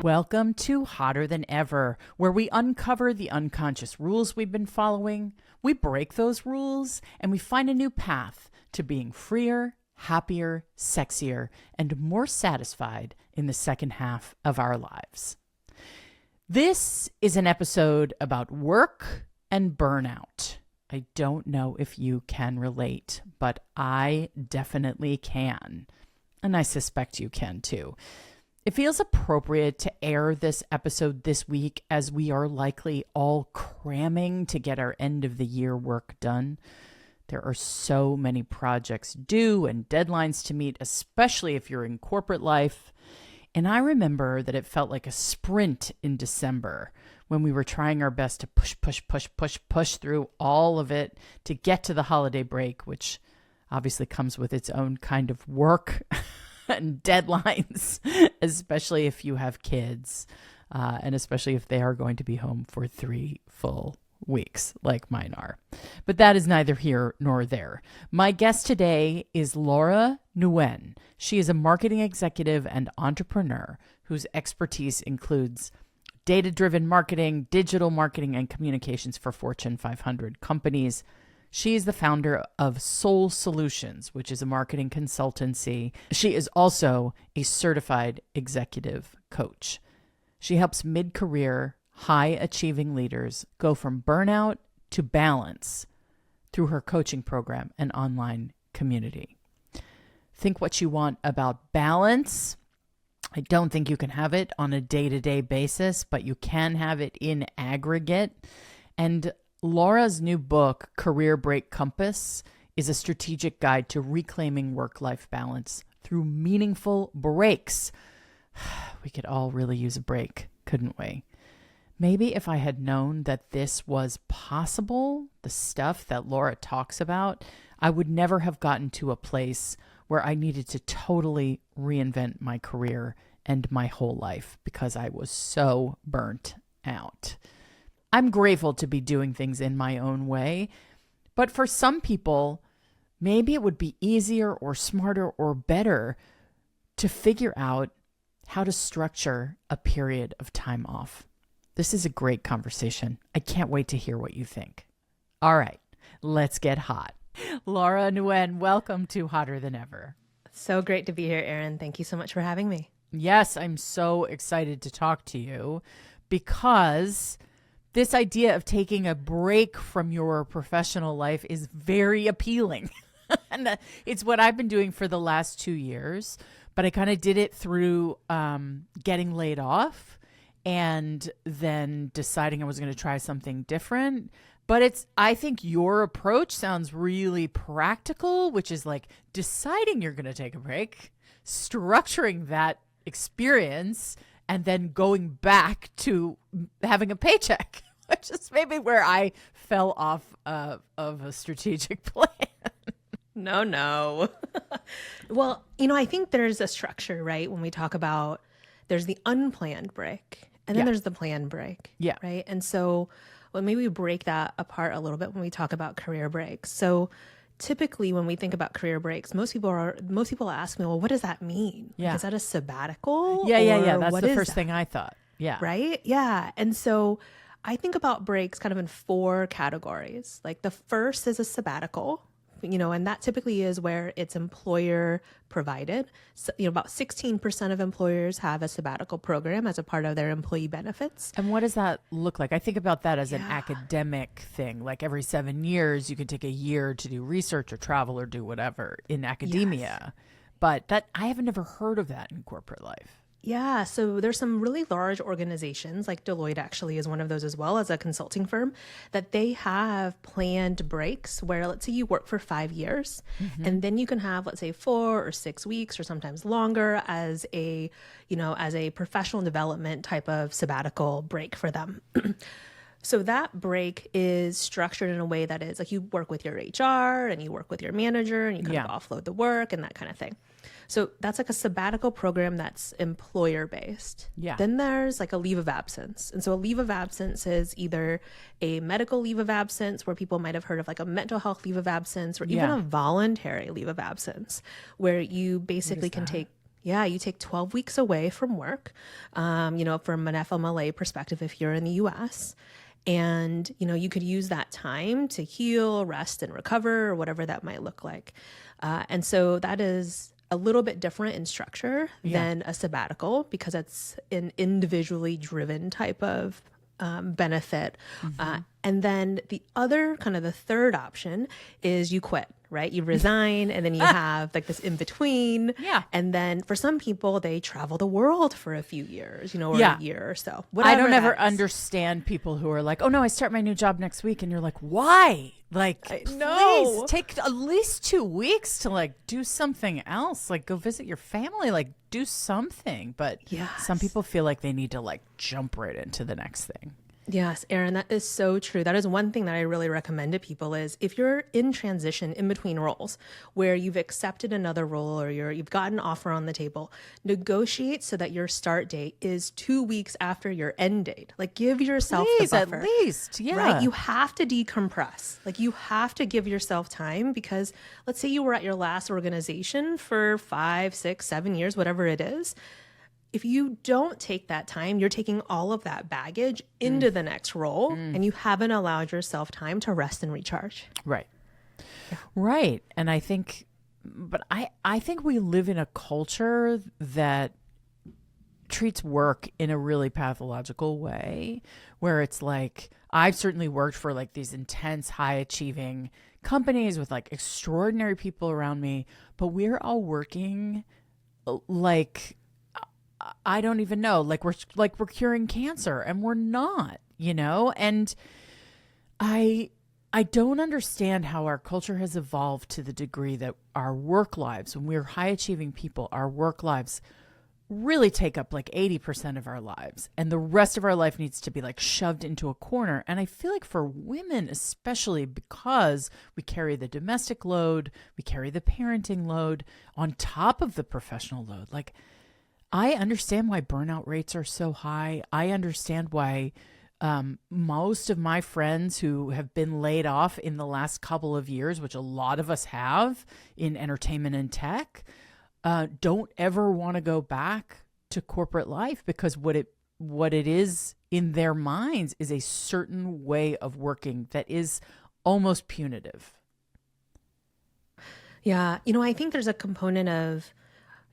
Welcome to Hotter Than Ever, where we uncover the unconscious rules we've been following, we break those rules, and we find a new path to being freer, happier, sexier, and more satisfied in the second half of our lives. This is an episode about work and burnout. I don't know if you can relate, but I definitely can. And I suspect you can too. It feels appropriate to air this episode this week as we are likely all cramming to get our end of the year work done. There are so many projects due and deadlines to meet, especially if you're in corporate life. And I remember that it felt like a sprint in December when we were trying our best to push through all of it to get to the holiday break, which obviously comes with its own kind of work and deadlines, especially if you have kids, and especially if they are going to be home for 3 full weeks like mine are. But that is neither here nor there. My guest today is Laura Nguyen. She is a marketing executive and entrepreneur whose expertise includes data-driven marketing, digital marketing, and communications for Fortune 500 companies. She is the founder of Solle Solutions, which is a marketing consultancy. She is also a certified executive coach. She helps mid-career, high-achieving leaders go from burnout to balance through her coaching program and online community. Think what you want about balance. I don't think you can have it on a day-to-day basis, but you can have it in aggregate. And Laura's new book, Career Break Compass, is a strategic guide to reclaiming work-life balance through meaningful breaks. We could all really use a break, couldn't we? Maybe if I had known that this was possible, the stuff that Laura talks about, I would never have gotten to a place where I needed to totally reinvent my career and my whole life because I was so burnt out. I'm grateful to be doing things in my own way, but for some people, maybe it would be easier or smarter or better to figure out how to structure a period of time off. This is a great conversation. I can't wait to hear what you think. All right, let's get hot. Laura Nguyen, welcome to Hotter Than Ever. So great to be here, Erin. Thank you so much for having me. Yes, I'm so excited to talk to you because this idea of taking a break from your professional life is very appealing. And it's what I've been doing for the last 2 years, but I kind of did it through getting laid off and then deciding I was going to try something different. But I think your approach sounds really practical, which is like deciding you're going to take a break, structuring that experience, and then going back to having a paycheck, which is maybe where I fell off of a strategic plan. No. Well, I think there's a structure, right? When we talk about, there's the unplanned break and then there's the planned break. Yeah. Right. And so maybe we break that apart a little bit when we talk about career breaks. So typically when we think about career breaks, most people ask me, well, what does that mean? Yeah. Like, is that a sabbatical? Yeah. That's the first thing I thought. Yeah. Right. Yeah. And so I think about breaks kind of in 4 categories. Like the first is a sabbatical, and that typically is where it's employer provided. So, about 16% of employers have a sabbatical program as a part of their employee benefits. And what does that look like? I think about that as an academic thing. Like every 7 years, you can take a year to do research or travel or do whatever in academia. Yes. But I have never heard of that in corporate life. Yeah, so there's some really large organizations, like Deloitte actually is one of those as well, as a consulting firm, that they have planned breaks where, let's say you work for 5 years, and then you can have, let's say, 4 or 6 weeks or sometimes longer as a professional development type of sabbatical break for them. So that break is structured in a way that is like you work with your HR and you work with your manager and you kind of offload the work and that kind of thing. So that's like a sabbatical program that's employer based. Yeah. Then there's like a leave of absence. And so a leave of absence is either a medical leave of absence, where people might have heard of like a mental health leave of absence, or even a voluntary leave of absence, where you basically can take Yeah, you take 12 weeks away from work, from an FMLA perspective, if you're in the US. And, you could use that time to heal, rest, and recover, or whatever that might look like. And so that is a little bit different in structure than a sabbatical, because it's an individually driven type of benefit. And then the third option is you quit, right? You resign, and then you have like this in between. Yeah. And then for some people, they travel the world for a few years, or a year or so. I don't ever understand people who are like, oh no, I start my new job next week. And you're like, why? Like, please take at least 2 weeks to like do something else. Like go visit your family, like do something. But some people feel like they need to like jump right into the next thing. Yes, Erin, that is so true. That is one thing that I really recommend to people is if you're in transition in between roles where you've accepted another role or you've got an offer on the table, negotiate so that your start date is 2 weeks after your end date. Like give yourself the buffer. At least, right? You have to decompress. Like you have to give yourself time, because let's say you were at your last organization for 5, 6, 7 years, whatever it is. If you don't take that time, you're taking all of that baggage into the next role, and you haven't allowed yourself time to rest and recharge. Right. Yeah. Right. And I think we live in a culture that treats work in a really pathological way, where it's like, I've certainly worked for like these intense, high achieving companies with like extraordinary people around me, but we're all working like, I don't even know, like we're curing cancer, and we're not, and I don't understand how our culture has evolved to the degree that our work lives, when we're high achieving people, our work lives really take up like 80% of our lives, and the rest of our life needs to be like shoved into a corner. And I feel like for women, especially because we carry the domestic load, we carry the parenting load on top of the professional load, like I understand why burnout rates are so high. I understand why most of my friends who have been laid off in the last couple of years, which a lot of us have in entertainment and tech, don't ever want to go back to corporate life, because what it is in their minds is a certain way of working that is almost punitive. Yeah. I think there's a component of,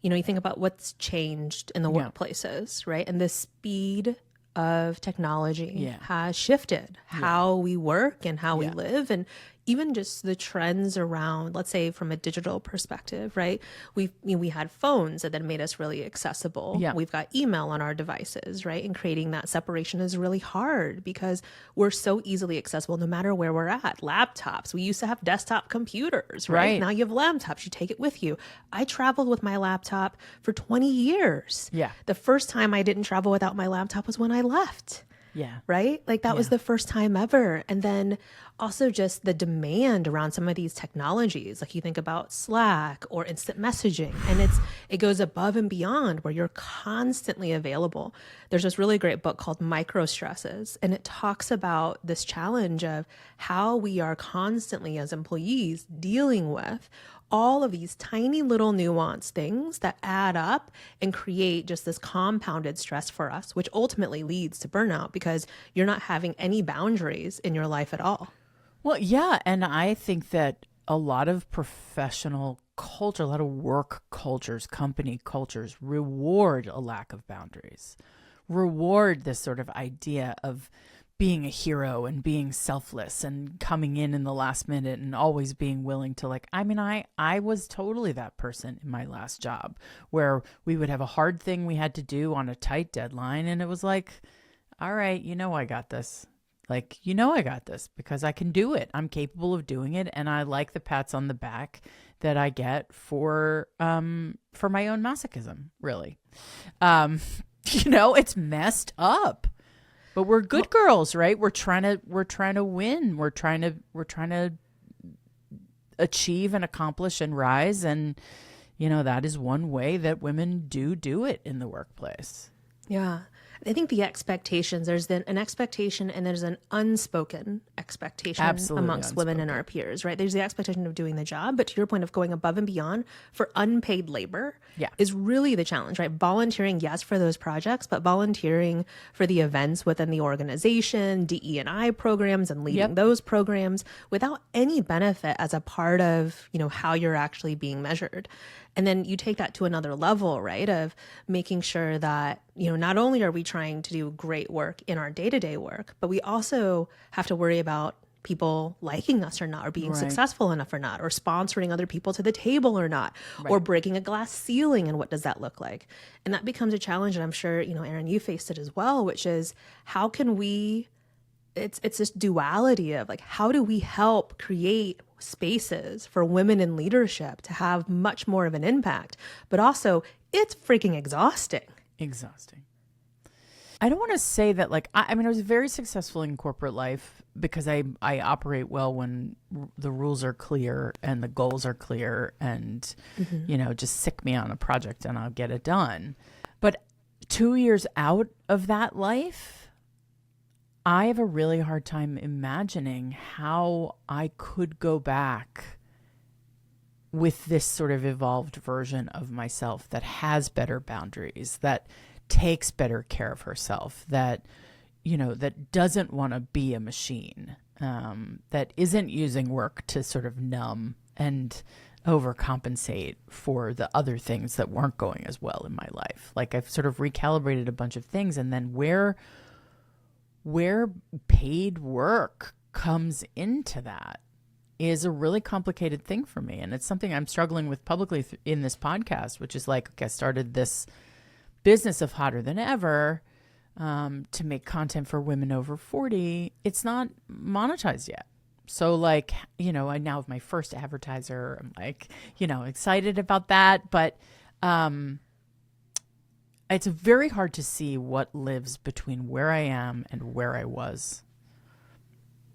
you think about what's changed in the workplaces, right? And the speed of technology has shifted how we work and how we live, and even just the trends around, let's say from a digital perspective, right? We had phones that then made us really accessible. Yeah. We've got email on our devices, right? And creating that separation is really hard because we're so easily accessible no matter where we're at. Laptops, we used to have desktop computers, right? Now you have laptops, you take it with you. I traveled with my laptop for 20 years. Yeah. The first time I didn't travel without my laptop was when I left. Yeah. Right? Like that was the first time ever. And then also just the demand around some of these technologies. Like you think about Slack or instant messaging, and it goes above and beyond where you're constantly available. There's this really great book called Micro Stresses, and it talks about this challenge of how we are constantly as employees dealing with all of these tiny little nuanced things that add up and create just this compounded stress for us, which ultimately leads to burnout because you're not having any boundaries in your life at all. Well, yeah. And I think that a lot of professional culture, a lot of work cultures, company cultures reward a lack of boundaries, reward this sort of idea of being a hero and being selfless and coming in the last minute and always being willing to I was totally that person in my last job where we would have a hard thing we had to do on a tight deadline. And it was like, all right, I got this. Like, I got this because I can do it. I'm capable of doing it. And I like the pats on the back that I get for my own masochism, really. It's messed up. But we're good girls, right? We're trying to win. We're trying to achieve and accomplish and rise. And, that is one way that women do it in the workplace. Yeah. I think the expectations, there's then an expectation and there's an unspoken expectation Absolutely amongst women and our peers, right? There's the expectation of doing the job, but to your point of going above and beyond for unpaid labor is really the challenge, right? Volunteering, yes, for those projects, but volunteering for the events within the organization, DE&I programs and leading those programs without any benefit as a part of, how you're actually being measured. And then you take that to another level, right? Of making sure that, not only are we trying to do great work in our day-to-day work, but we also have to worry about people liking us or not, or being successful enough or not, or sponsoring other people to the table or not, or breaking a glass ceiling. And what does that look like? And that becomes a challenge. And I'm sure, Erin, you faced it as well, which is how can we, it's this duality of like, how do we help create spaces for women in leadership to have much more of an impact, but also it's freaking exhausting. I don't want to say that I was very successful in corporate life because I operate well when the rules are clear and the goals are clear and, just sick me on a project and I'll get it done. But 2 years out of that life, I have a really hard time imagining how I could go back with this sort of evolved version of myself that has better boundaries, that takes better care of herself, that, that doesn't want to be a machine, that isn't using work to sort of numb and overcompensate for the other things that weren't going as well in my life. Like I've sort of recalibrated a bunch of things, and then where paid work comes into that is a really complicated thing for me. And it's something I'm struggling with publicly in this podcast, which is like, okay, I started this business of Hotter Than Ever to make content for women over 40. It's not monetized yet. So I now have my first advertiser. I'm excited about that. But it's very hard to see what lives between where I am and where I was,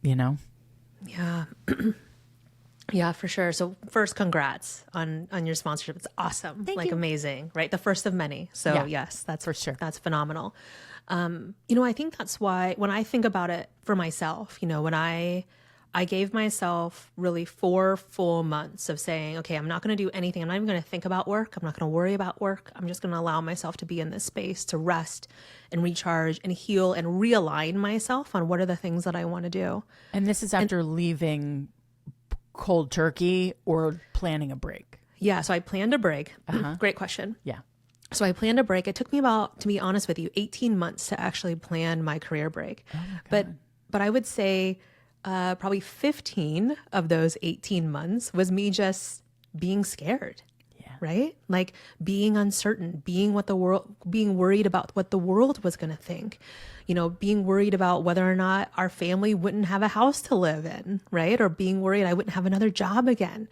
Yeah. Yeah, for sure. So first, congrats on your sponsorship. It's awesome. Thank you. Amazing, right? The first of many. So yes, that's for sure. That's phenomenal. I think that's why when I think about it for myself, when I gave myself really 4 full months of saying, okay, I'm not going to do anything. I'm not even going to think about work. I'm not going to worry about work. I'm just going to allow myself to be in this space to rest and recharge and heal and realign myself on what are the things that I want to do. And this is after leaving cold turkey or planning a break? Yeah. So I planned a break. Great question. Yeah. So I planned a break. It took me about, to be honest with you, 18 months to actually plan my career break. Oh my God. But I would say probably 15 of those 18 months was me just being scared, right? Like being uncertain, being worried about what the world was going to think, being worried about whether or not our family wouldn't have a house to live in, right? Or being worried I wouldn't have another job again.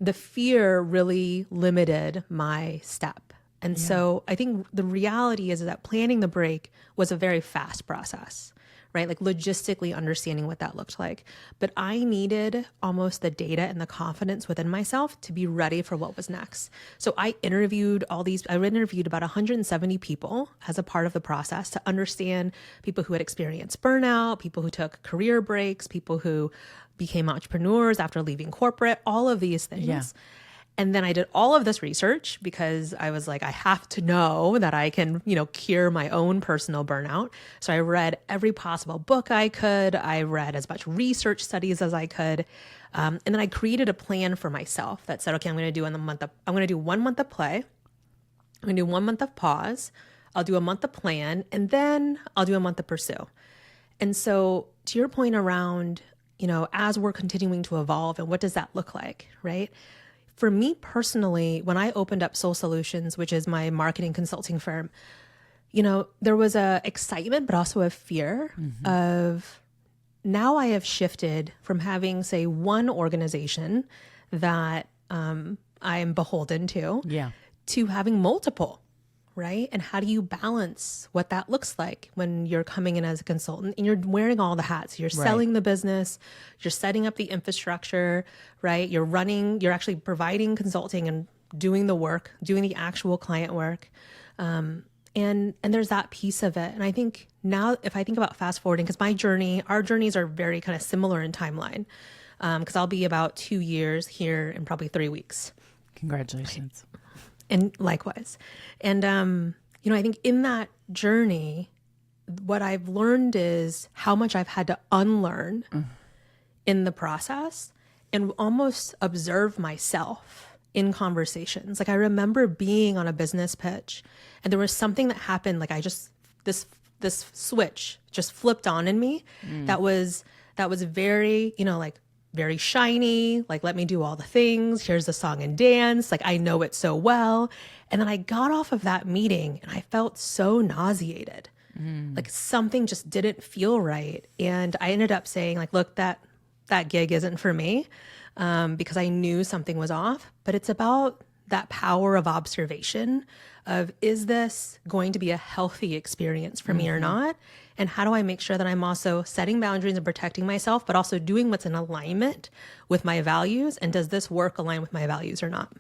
The fear really limited my step. And so I think the reality is that planning the break was a very fast process, right? Like logistically understanding what that looked like. But I needed almost the data and the confidence within myself to be ready for what was next. So I interviewed about 170 people as a part of the process to understand people who had experienced burnout, people who took career breaks, people who became entrepreneurs after leaving corporate, all of these things. Yeah. And then I did all of this research because I was like, I have to know that I can, cure my own personal burnout. So I read every possible book I could. I read as much research studies as I could. And then I created a plan for myself that said, okay, I'm going to do 1 month of play. I'm going to do 1 month of pause. I'll do a month of plan, and then I'll do a month of pursue. And so to your point around, as we're continuing to evolve and what does that look like, right? For me personally, when I opened up Solle Solutions, which is my marketing consulting firm, there was a excitement, but also a fear of now I have shifted from having, say, one organization that I'm beholden to having multiple, right? And how do you balance what that looks like when you're coming in as a consultant and you're wearing all the hats? You're selling the business, you're setting up the infrastructure, right? You're actually providing consulting and doing the work, doing the actual client work. And And there's that piece of it. And I think now if I think about fast forwarding, because our journeys are very kind of similar in timeline, because I'll be about 2 years here in probably 3 weeks. Congratulations. And likewise. And, I think in that journey, what I've learned is how much I've had to unlearn in the process and almost observe myself in conversations. Like I remember being on a business pitch and there was something that happened. Like this switch just flipped on in me. That was very, like very shiny. Like, let me do all the things. Here's the song and dance. Like, I know it so well. And then I got off of that meeting and I felt so nauseated. Like something just didn't feel right. And I ended up saying like, look, that gig isn't for me, because I knew something was off. But it's about that power of observation of, is this going to be a healthy experience for me or not? And how do I make sure that I'm also setting boundaries and protecting myself, but also doing what's in alignment with my values? And does this work align with my values or not?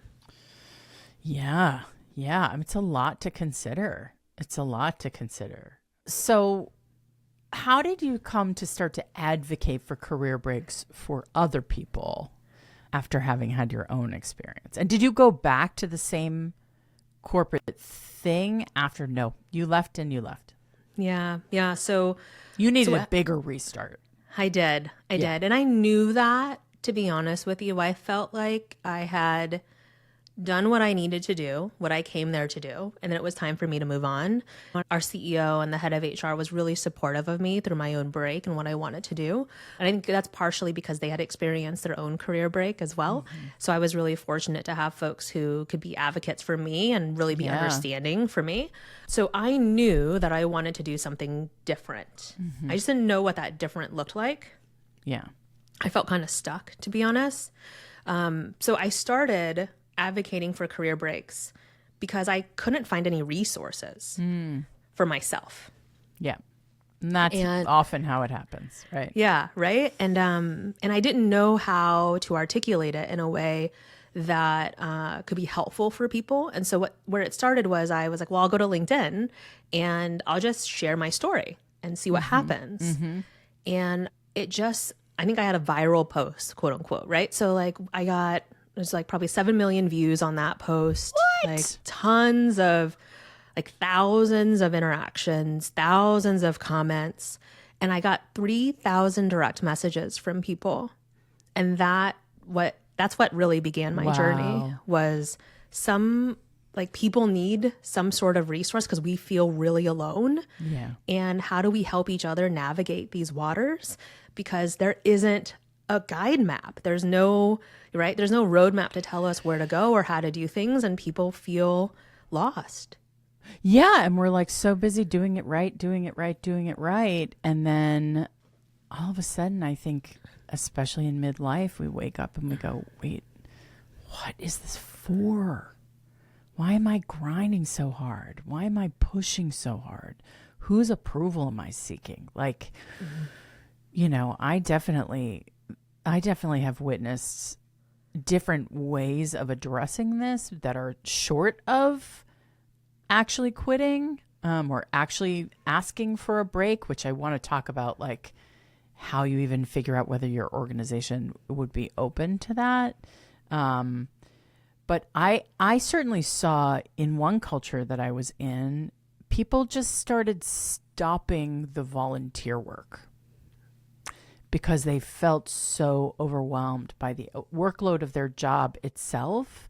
Yeah. I mean, it's a lot to consider. So how did you come to start to advocate for career breaks for other people after having had your own experience? And did you go back to the same corporate thing after? No, you left. Yeah. So you needed a bigger restart. I did. And I knew that, to be honest with you. I felt like I had done what I needed to do, what I came there to do, and then it was time for me to move on. Our CEO and the head of HR was really supportive of me through my own break and what I wanted to do. And I think that's partially because they had experienced their own career break as well. So I was really fortunate to have folks who could be advocates for me and really be understanding for me. So I knew that I wanted to do something different. I just didn't know what that different looked like. Yeah. I felt kind of stuck, to be honest. So I started advocating for career breaks because I couldn't find any resources for myself. Yeah. And that's often how it happens, right? Yeah, right. And I didn't know how to articulate it in a way that could be helpful for people. And so where it started was I was like, well, I'll go to LinkedIn and I'll just share my story and see what happens. And I think I had a viral post, quote unquote, right? So like there's like probably 7 million views on that post. What? Like tons of, like thousands of interactions, thousands of comments. And I got 3,000 direct messages from people. And that's what really began my journey, was people need some sort of resource because we feel really alone. Yeah. And how do we help each other navigate these waters? Because there isn't a guide map. There's no roadmap to tell us where to go or how to do things, and people feel lost. Yeah, and we're like so busy doing it right. And then all of a sudden, I think, especially in midlife, we wake up and we go, wait, what is this for? Why am I grinding so hard? Why am I pushing so hard? Whose approval am I seeking? Like, I definitely have witnessed different ways of addressing this that are short of actually quitting, or actually asking for a break, which I want to talk about, like how you even figure out whether your organization would be open to that. But I certainly saw in one culture that I was in, people just started stopping the volunteer work because they felt so overwhelmed by the workload of their job itself.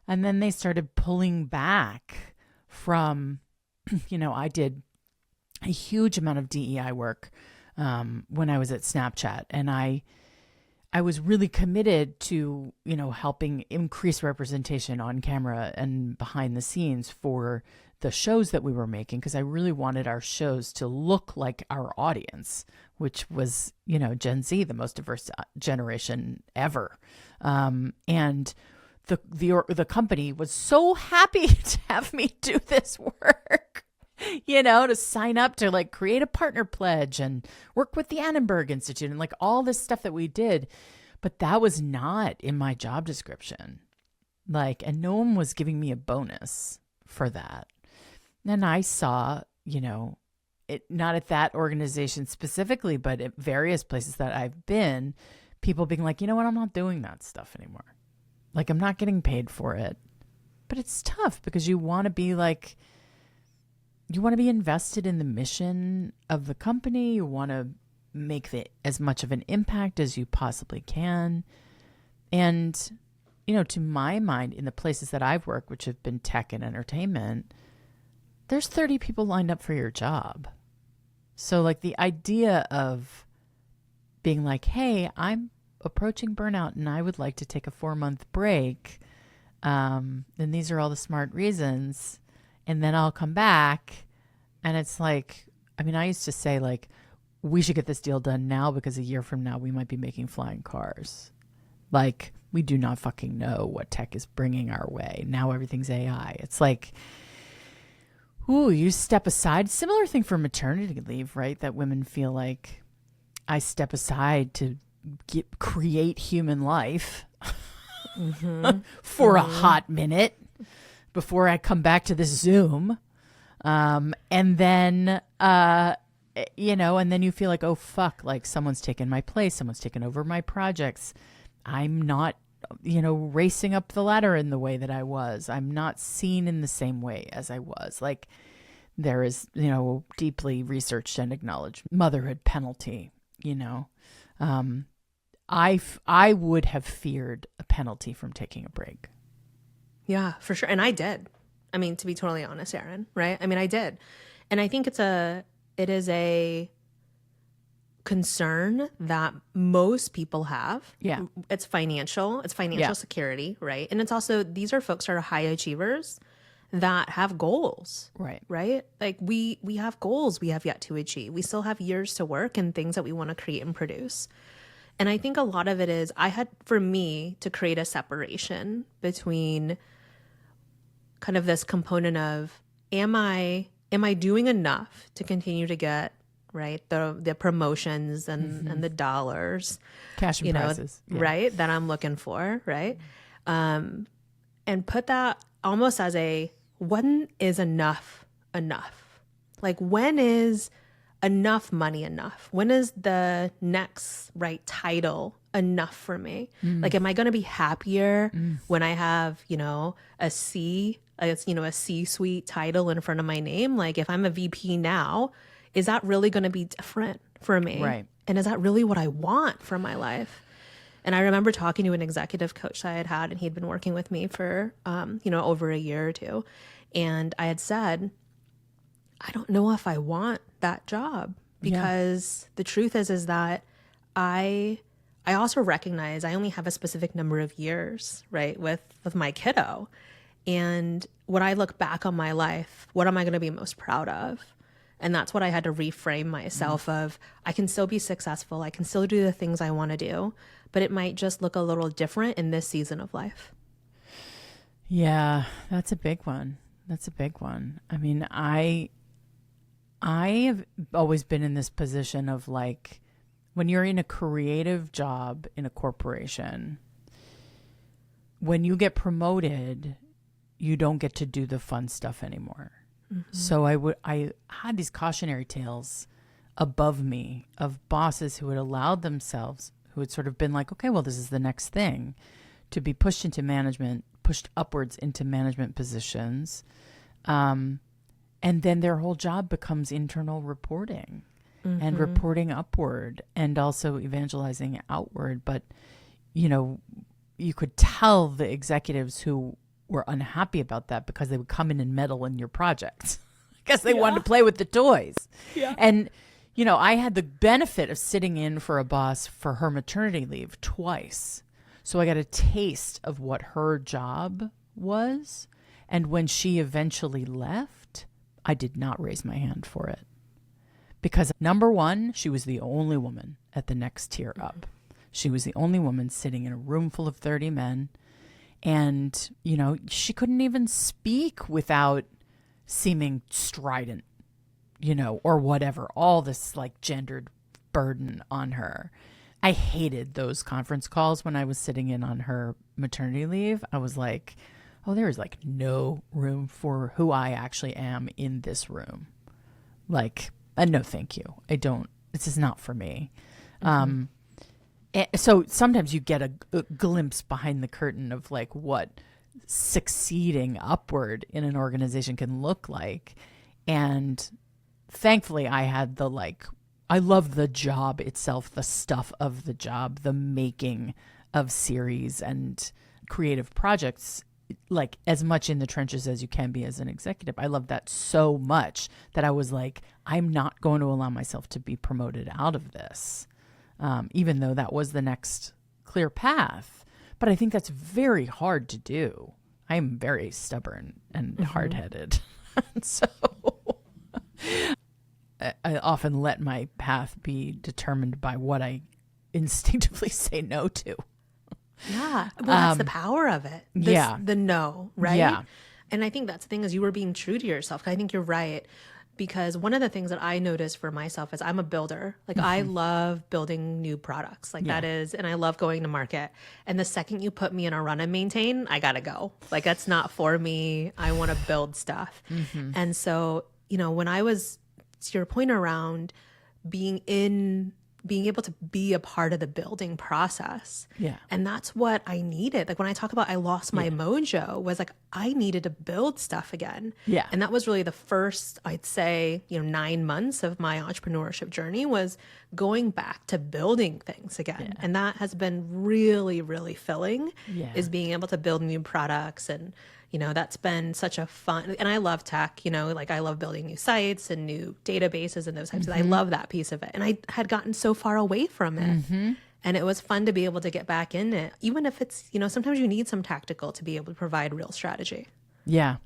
And then they started pulling back from, I did a huge amount of DEI work when I was at Snapchat. And I was really committed to, helping increase representation on camera and behind the scenes for the shows that we were making, because I really wanted our shows to look like our audience, which was, Gen Z, the most diverse generation ever. And the company was so happy to have me do this work, to sign up to like create a partner pledge and work with the Annenberg Institute and like all this stuff that we did. But that was not in my job description. And no one was giving me a bonus for that. And I saw, not at that organization specifically, but at various places that I've been, people being like, you know what, I'm not doing that stuff anymore. Like, I'm not getting paid for it. But it's tough because you want to be invested in the mission of the company. You want to make as much of an impact as you possibly can. And, to my mind, in the places that I've worked, which have been tech and entertainment, there's 30 people lined up for your job. So like the idea of being like, hey, I'm approaching burnout and I would like to take a 4-month break. And these are all the smart reasons. And then I'll come back. And it's like, I used to say like, we should get this deal done now because a year from now we might be making flying cars. Like, we do not fucking know what tech is bringing our way. Now everything's AI. It's like, ooh, you step aside. Similar thing for maternity leave, right? That women feel like I step aside to create human life for a hot minute before I come back to this Zoom. And then, and then you feel like, oh, fuck, like someone's taken my place. Someone's taken over my projects. I'm not, racing up the ladder in the way that I was. I'm not seen in the same way as I was. Like there is, deeply researched and acknowledged motherhood penalty, I would have feared a penalty from taking a break. Yeah, for sure. And I did. To be totally honest, Erin, right? I did. And I think it is a concern that most people have. Yeah. It's financial security, right? And it's also, these are folks that are high achievers that have goals. Right. Right? Like we have goals we have yet to achieve. We still have years to work and things that we want to create and produce. And I think a lot of it is for me to create a separation between kind of this component of, am I doing enough to continue to get right the promotions and the dollars, cash and prizes, right, that I'm looking for, right? And put that almost as when is enough? Like, when is enough money enough? When is the next right title enough for me? Like, am I going to be happier when I have, a C-suite title in front of my name? Like, if I'm a VP now, is that really going to be different for me? Right. And is that really what I want for my life? And I remember talking to an executive coach that I had, and he'd been working with me for, over a year or two. And I had said, I don't know if I want that job, because the truth is that I also recognize I only have a specific number of years, right, with my kiddo. And when I look back on my life, what am I going to be most proud of? And that's what I had to reframe myself of, I can still be successful. I can still do the things I want to do, but it might just look a little different in this season of life. Yeah, that's a big one. I have always been in this position of like, when you're in a creative job in a corporation, when you get promoted, you don't get to do the fun stuff anymore. So I had these cautionary tales above me of bosses who had allowed themselves, who had sort of been like, okay, well, this is the next thing, to be pushed upwards into management positions. And then their whole job becomes internal reporting and reporting upward and also evangelizing outward. But, you could tell the executives who were unhappy about that because they would come in and meddle in your projects. I guess they wanted to play with the toys. Yeah. And, I had the benefit of sitting in for a boss for her maternity leave twice. So I got a taste of what her job was. And when she eventually left, I did not raise my hand for it. Because number one, she was the only woman at the next tier up. She was the only woman sitting in a room full of 30 men. And, she couldn't even speak without seeming strident, or whatever, all this like gendered burden on her. I hated those conference calls when I was sitting in on her maternity leave. I was like, oh, there is like no room for who I actually am in this room. Like, no, thank you. This is not for me. So sometimes you get a glimpse behind the curtain of like what succeeding upward in an organization can look like. And thankfully I had I love the job itself, the stuff of the job, the making of series and creative projects, like as much in the trenches as you can be as an executive. I love that so much that I was like, I'm not going to allow myself to be promoted out of this, even though that was the next clear path. But I think that's very hard to do. I'm very stubborn and hard-headed. So I often let my path be determined by what I instinctively say no to. Yeah. Well, that's the power of it. The no, right? Yeah. And I think that's the thing is you were being true to yourself. I think you're right. Because one of the things that I noticed for myself is I'm a builder. Like I love building new products. Like that is, and I love going to market. And the second you put me in a run and maintain, I gotta go. Like that's not for me. I want to build stuff. And so, when I was, to your point around being able to be a part of the building process. Yeah. And that's what I needed. Like when I talk about I lost my mojo, was like I needed to build stuff again. Yeah. And that was really the first, I'd say, 9 months of my entrepreneurship journey was going back to building things again. And that has been really, really filling, is being able to build new products. And that's been such a fun, and I love tech, like I love building new sites and new databases and those types of things. I love that piece of it. And I had gotten so far away from it. And it was fun to be able to get back in it, even if it's, sometimes you need some tactical to be able to provide real strategy. Yeah.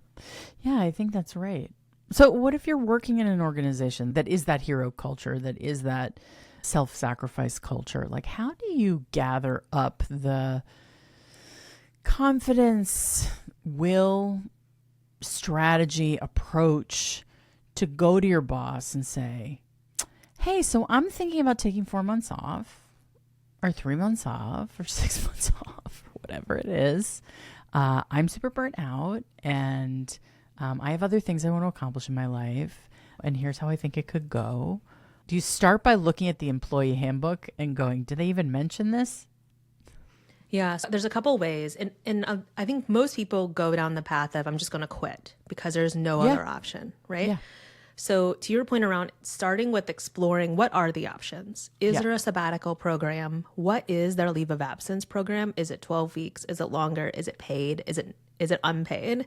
Yeah, I think that's right. So what if you're working in an organization that is that hero culture, that is that self-sacrifice culture? Like, how do you gather up the confidence, will, strategy, approach to go to your boss and say, hey, so I'm thinking about taking 4 months off or 3 months off or 6 months off, whatever it is. I'm super burnt out and I have other things I want to accomplish in my life. And here's how I think it could go. Do you start by looking at the employee handbook and going, do they even mention this? Yeah, so there's a couple ways. And I think most people go down the path of I'm just going to quit because there's no other option, right? Yeah. So to your point around starting with exploring what are the options? Is there a sabbatical program? What is their leave of absence program? Is it 12 weeks? Is it longer? Is it paid? Is it unpaid?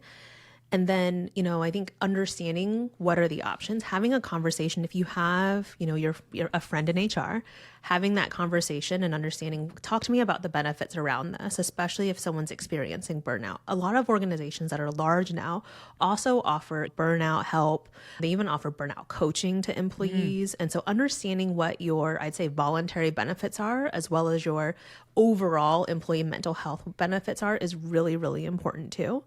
And then, I think understanding what are the options, having a conversation, if you have, you're a friend in HR, having that conversation and understanding, talk to me about the benefits around this, especially if someone's experiencing burnout. A lot of organizations that are large now also offer burnout help. They even offer burnout coaching to employees. And so understanding what your, I'd say, voluntary benefits are, as well as your overall employee mental health benefits are, is really, really important too.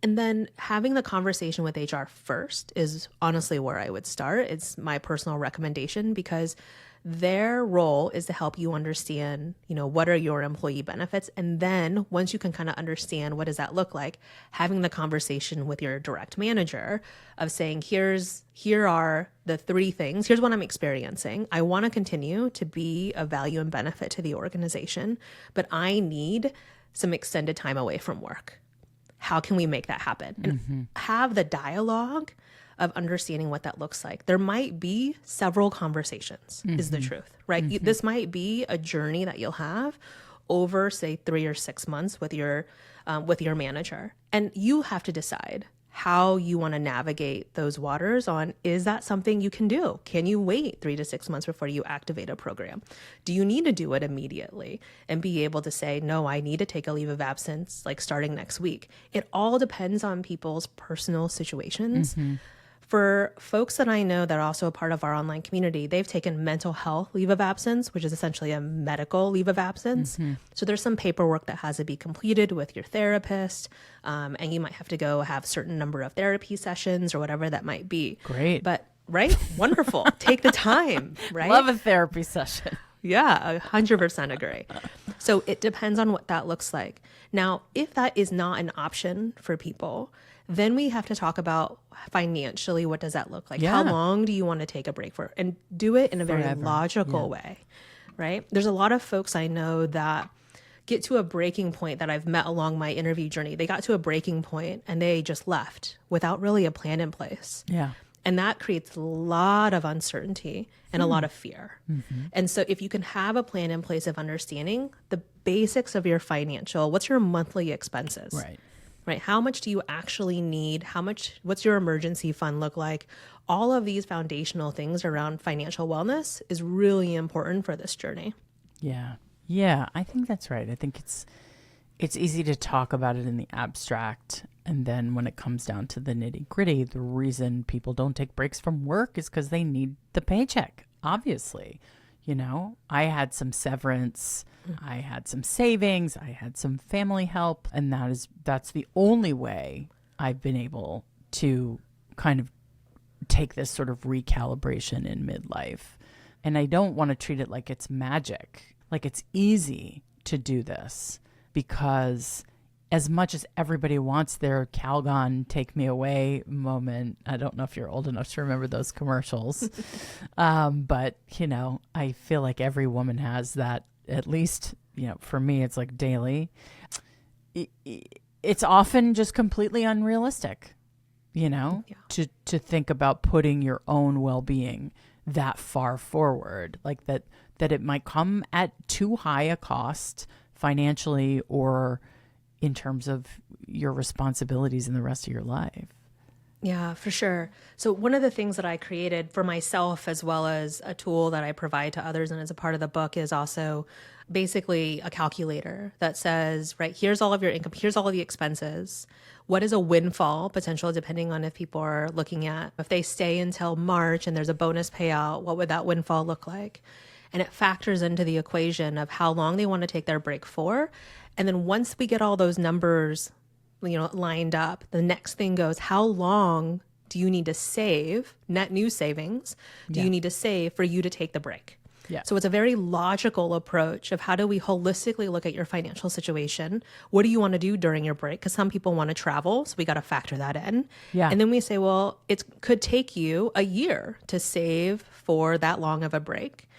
And then having the conversation with HR first is honestly where I would start. It's my personal recommendation because their role is to help you understand, what are your employee benefits? And then once you can kind of understand what does that look like, having the conversation with your direct manager of saying, here are the 3 things. Here's what I'm experiencing. I want to continue to be of value and benefit to the organization, but I need some extended time away from work. How can we make that happen? And have the dialogue of understanding what that looks like. There might be several conversations, is the truth, right? This might be a journey that you'll have over, say, 3 or 6 months with your manager. And you have to decide how you want to navigate those waters on, is that something you can do? Can you wait 3 to 6 months before you activate a program? Do you need to do it immediately and be able to say, no, I need to take a leave of absence, like starting next week? It all depends on people's personal situations. For folks that I know that are also a part of our online community, they've taken mental health leave of absence, which is essentially a medical leave of absence. So there's some paperwork that has to be completed with your therapist, and you might have to go have a certain number of therapy sessions or whatever that might be. Great. But, right? Wonderful. Take the time, right? Love a therapy session. Yeah, 100% agree. So it depends on what that looks like. Now, if that is not an option for people, then we have to talk about financially, what does that look like? How long do you want to take a break for? And do it in a very logical way, right? There's a lot of folks I know that get to a breaking point that I've met along my interview journey. They got to a breaking point and they just left without really a plan in place. Yeah. And that creates a lot of uncertainty and a lot of fear. And so if you can have a plan in place of understanding the basics of your financial, what's your monthly expenses? Right? How much do you actually need? What's your emergency fund look like? All of these foundational things around financial wellness is really important for this journey. Yeah. Yeah, I think that's right. I think it's easy to talk about it in the abstract. And then when it comes down to the nitty gritty, the reason people don't take breaks from work is because they need the paycheck, obviously. You know, I had some severance, I had some savings, I had some family help, and that's the only way I've been able to kind of take this sort of recalibration in midlife. And I don't want to treat it like it's magic, like it's easy to do this, because as much as everybody wants their Calgon take me away moment, I don't know if you're old enough to remember those commercials, but, you know, I feel like every woman has that, at least, you know, for me, it's like daily. It's often just completely unrealistic, you know, to think about putting your own well-being that far forward, like that it might come at too high a cost financially or in terms of your responsibilities in the rest of your life. Yeah, for sure. So one of the things that I created for myself, as well as a tool that I provide to others and as a part of the book, is also basically a calculator that says, right, here's all of your income, here's all of the expenses. What is a windfall potential, depending on if people are looking at, if they stay until March and there's a bonus payout, what would that windfall look like? And it factors into the equation of how long they want to take their break for. And then once we get all those numbers, you know, lined up, the next thing goes, how long do you need to save, net new savings, do you need to save for you to take the break? Yeah. So it's a very logical approach of how do we holistically look at your financial situation? What do you want to do during your break? Because some people want to travel, so we got to factor that in. Yeah. And then we say, well, it could take you a year to save for that long of a break.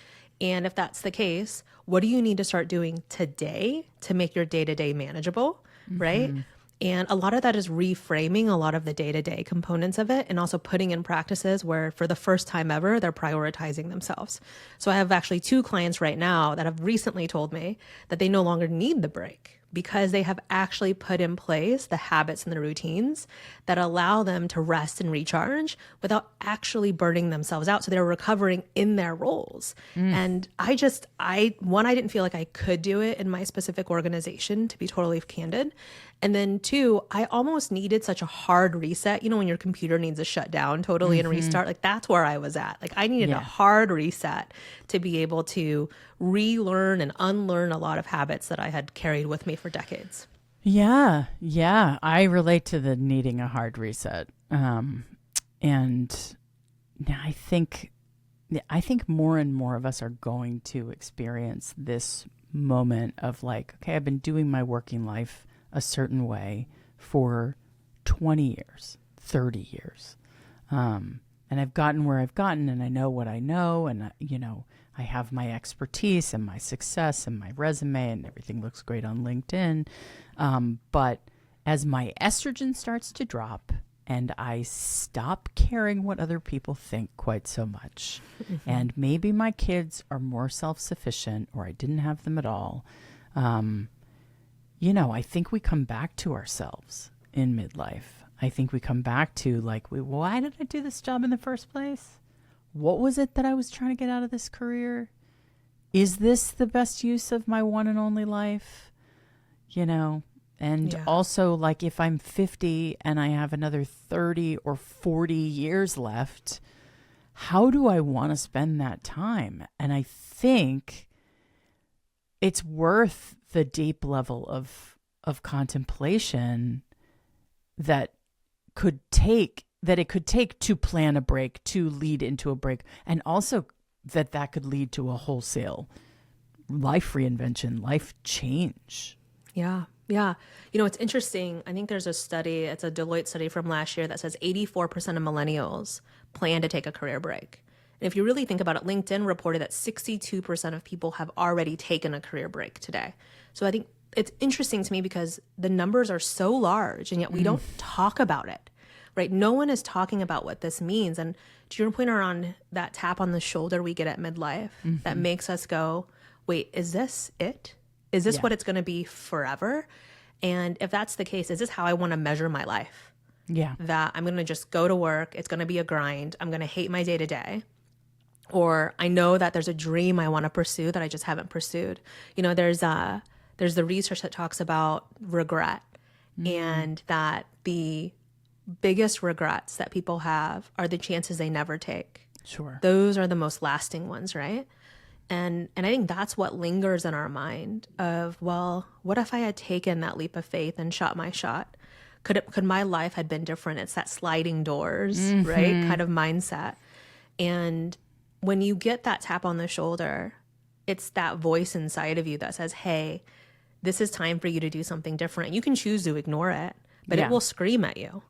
And if that's the case, what do you need to start doing today to make your day-to-day manageable, right? And a lot of that is reframing a lot of the day-to-day components of it, and also putting in practices where for the first time ever, they're prioritizing themselves. So I have actually 2 clients right now that have recently told me that they no longer need the break because they have actually put in place the habits and the routines that allow them to rest and recharge without actually burning themselves out. So they're recovering in their roles. And I didn't feel like I could do it in my specific organization, to be totally candid. And then 2, I almost needed such a hard reset. You know, when your computer needs to shut down totally and restart, like that's where I was at. Like I needed a hard reset to be able to relearn and unlearn a lot of habits that I had carried with me for decades. Yeah. Yeah. I relate to the needing a hard reset. And I think more and more of us are going to experience this moment of like, okay, I've been doing my working life a certain way for 20 years, 30 years. And I've gotten where I've gotten, and I know what I know, and you know, I have my expertise and my success and my resume, and everything looks great on LinkedIn. But as my estrogen starts to drop and I stop caring what other people think quite so much, and maybe my kids are more self-sufficient, or I didn't have them at all, you know, I think we come back to ourselves in midlife. I think we come back to like, why did I do this job in the first place? What was it that I was trying to get out of this career? Is this the best use of my one and only life? You know, and also like if I'm 50 and I have another 30 or 40 years left, how do I want to spend that time? And I think it's worth the deep level of contemplation that it could take to plan a break, to lead into a break, and also that could lead to a wholesale life reinvention, life change. Yeah. Yeah. You know, it's interesting. I think there's a study, it's a Deloitte study from last year that says 84% of millennials plan to take a career break. And if you really think about it, LinkedIn reported that 62% of people have already taken a career break today. So I think it's interesting to me because the numbers are so large and yet we don't talk about it, right? No one is talking about what this means. And to your point around that tap on the shoulder we get at midlife that makes us go, wait, is this it? Is this what it's going to be forever? And if that's the case, is this how I want to measure my life? Yeah. That I'm going to just go to work. It's going to be a grind. I'm going to hate my day to day. Or I know that there's a dream I want to pursue that I just haven't pursued. You know, there's the research that talks about regret and that the biggest regrets that people have are the chances they never take. Sure. Those are the most lasting ones, right? And I think that's what lingers in our mind of, well, what if I had taken that leap of faith and shot my shot? Could my life had been different? It's that sliding doors, right? Kind of mindset. And when you get that tap on the shoulder, it's that voice inside of you that says, hey, this is time for you to do something different. You can choose to ignore it, but it will scream at you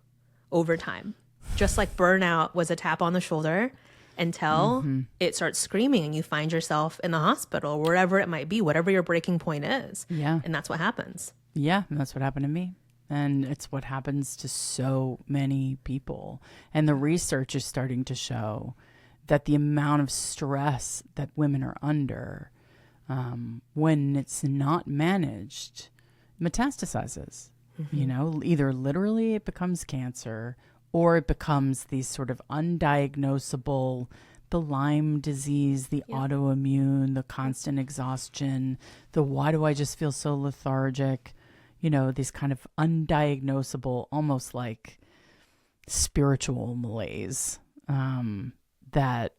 over time. Just like burnout was a tap on the shoulder until it starts screaming and you find yourself in the hospital, wherever it might be, whatever your breaking point is. Yeah. And that's what happens. Yeah, and that's what happened to me. And it's what happens to so many people. And the research is starting to show that the amount of stress that women are under when it's not managed metastasizes. You know, either literally it becomes cancer or it becomes these sort of undiagnosable, the Lyme disease, the autoimmune, the constant exhaustion, the why do I just feel so lethargic, you know, these kind of undiagnosable, almost like spiritual malaise that,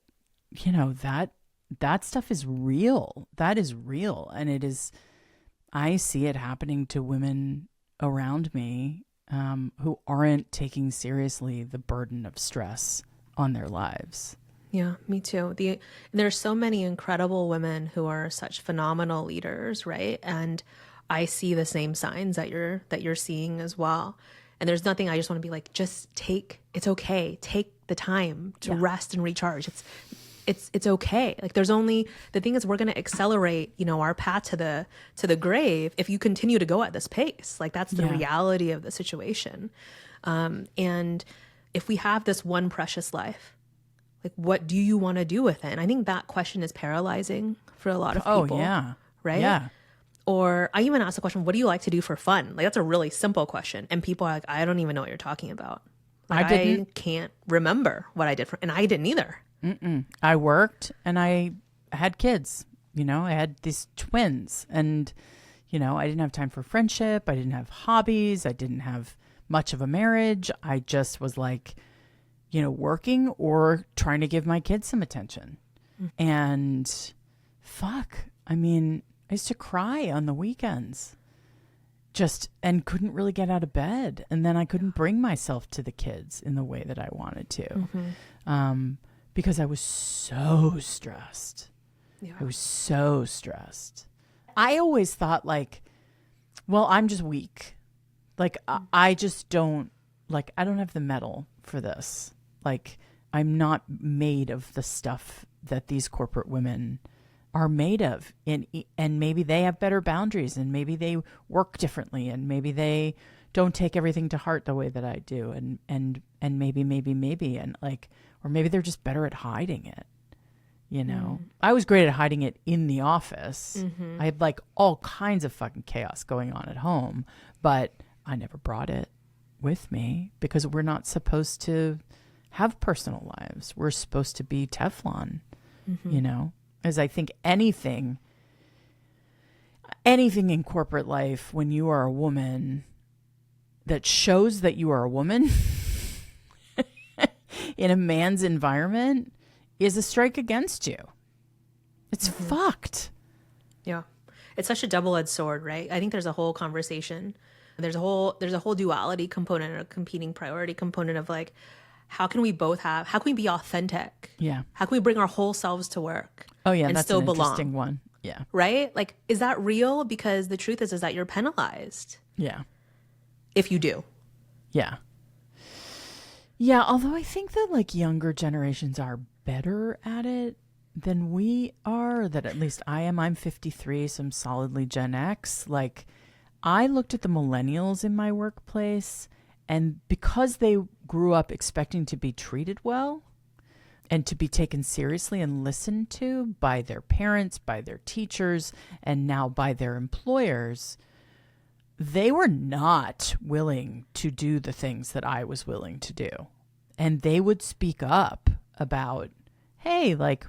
you know, that stuff is real. That is real. And it is, I see it happening to women around me who aren't taking seriously the burden of stress on their lives. Yeah, me too. There's so many incredible women who are such phenomenal leaders, right? And I see the same signs that you're seeing as well. And there's nothing, I just want to be like, it's okay. Take the time to rest and recharge. It's okay. Like the thing is we're going to accelerate, you know, our path to the grave if you continue to go at this pace. Like that's the reality of the situation. And if we have this one precious life, like what do you want to do with it? And I think that question is paralyzing for a lot of people. Oh yeah. Right? Yeah. Or I even asked the question, what do you like to do for fun? Like that's a really simple question. And people are like, I don't even know what you're talking about. Like, I can't remember what I did and I didn't either. I worked and I had kids, you know, I had these twins and, you know, I didn't have time for friendship. I didn't have hobbies. I didn't have much of a marriage. I just was like, you know, working or trying to give my kids some attention. And fuck, I mean, I used to cry on the weekends and couldn't really get out of bed. And then I couldn't bring myself to the kids in the way that I wanted to. Because I was so stressed. Yeah. I was so stressed. I always thought like, well, I'm just weak. Like, I just don't, like, I don't have the mettle for this. Like, I'm not made of the stuff that these corporate women are made of. And maybe they have better boundaries and maybe they work differently and maybe they don't take everything to heart the way that I do. And maybe. And like, or maybe they're just better at hiding it, you know? I was great at hiding it in the office. I had like all kinds of fucking chaos going on at home, but I never brought it with me because we're not supposed to have personal lives. We're supposed to be Teflon, you know? As I think anything in corporate life, when you are a woman that shows that you are a woman in a man's environment is a strike against you. It's fucked. Yeah. It's such a double-edged sword, right? I think there's a whole conversation. There's a whole duality component or a competing priority component of like, how can we be authentic? Yeah. How can we bring our whole selves to work? Oh yeah, and that's still an belong? Interesting one. Yeah. Right? Like, is that real? Because the truth is that you're penalized Yeah. if you do. Yeah. Yeah. Although I think that like younger generations are better at it than we are, that at least I am. I'm 53, so I'm solidly Gen X. Like, I looked at the millennials in my workplace, and because they grew up expecting to be treated well and to be taken seriously and listened to by their parents, by their teachers, and now by their employers, they were not willing to do the things that I was willing to do. And they would speak up about, hey, like,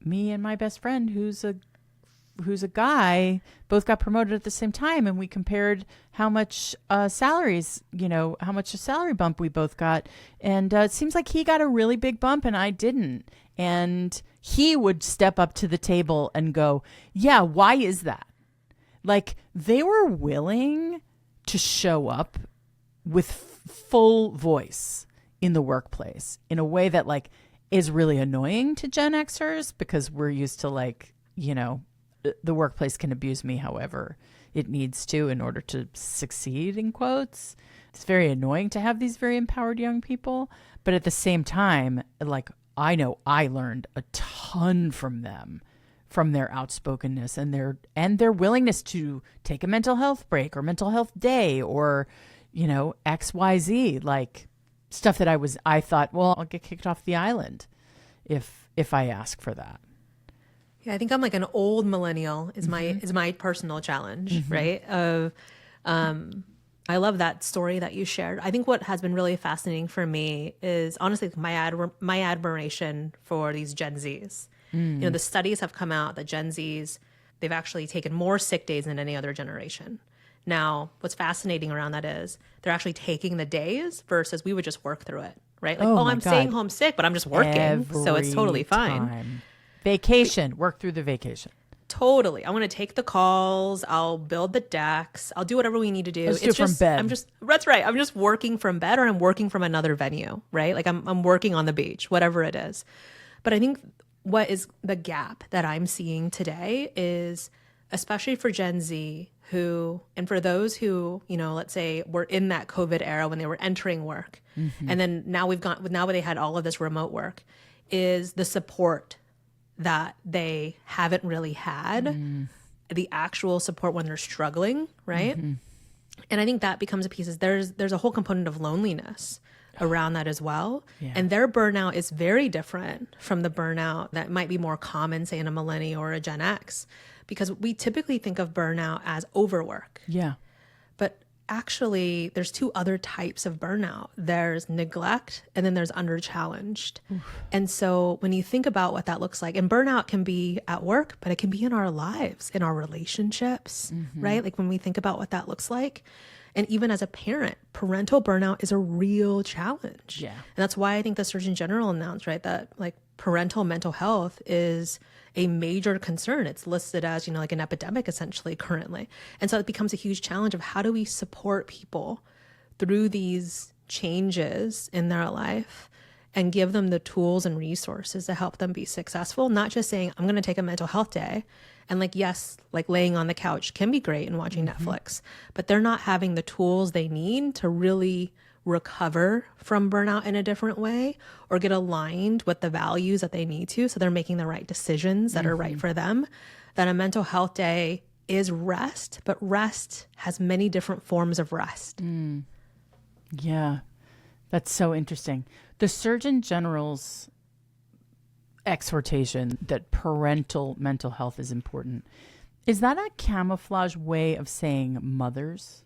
me and my best friend who's a guy both got promoted at the same time, and we compared how much salaries, how much a salary bump we both got, and it seems like he got a really big bump and I didn't. And he would step up to the table and go, yeah, why is that? Like, they were willing to show up with full voice in the workplace in a way that like is really annoying to Gen Xers, because we're used to like, the workplace can abuse me however it needs to in order to succeed, in quotes. It's very annoying to have these very empowered young people. But at the same time, like, I know I learned a ton from them, from their outspokenness and their willingness to take a mental health break or mental health day or, XYZ, like stuff that I thought, well, I'll get kicked off the island if I ask for that. Yeah, I think I'm like an old millennial is my personal challenge, right? I love that story that you shared. I think what has been really fascinating for me is honestly my admiration for these Gen Zs. The studies have come out that Gen Zs, they've actually taken more sick days than any other generation. Now, what's fascinating around that is they're actually taking the days versus we would just work through it, right? Like, I'm staying home sick, but I'm just working, so it's totally fine. Vacation, work through the vacation. Totally. I'm going to take the calls. I'll build the decks. I'll do whatever we need to do. Let's do it from bed. That's right. I'm just working from bed, or I'm working from another venue, right? Like I'm working on the beach, whatever it is. But I think what is the gap that I'm seeing today is, especially for Gen Z and for those who, let's say were in that COVID era when they were entering work. And then now they had all of this remote work, is the support that they haven't really had, the actual support when they're struggling, right? And I think that becomes a piece. There's a whole component of loneliness around that as well. Yeah. And their burnout is very different from the burnout that might be more common, say, in a millennial or a Gen X, because we typically think of burnout as overwork. Yeah. But actually, there's two other types of burnout. There's neglect, and then there's under-challenged. And so when you think about what that looks like, and burnout can be at work, but it can be in our lives, in our relationships, right? Like when we think about what that looks like. And even as a parent, parental burnout is a real challenge. Yeah. And that's why I think the Surgeon General announced, right, that like parental mental health is a major concern. It's listed as, like an epidemic essentially currently. And so it becomes a huge challenge of how do we support people through these changes in their life and give them the tools and resources to help them be successful, not just saying, I'm going to take a mental health day. And like, yes, like laying on the couch can be great and watching Netflix, but they're not having the tools they need to really recover from burnout in a different way or get aligned with the values that they need to. So they're making the right decisions that are right for them. That a mental health day is rest, but rest has many different forms of rest. Yeah, that's so interesting. The Surgeon General's exhortation that parental mental health is important, is that a camouflage way of saying mothers?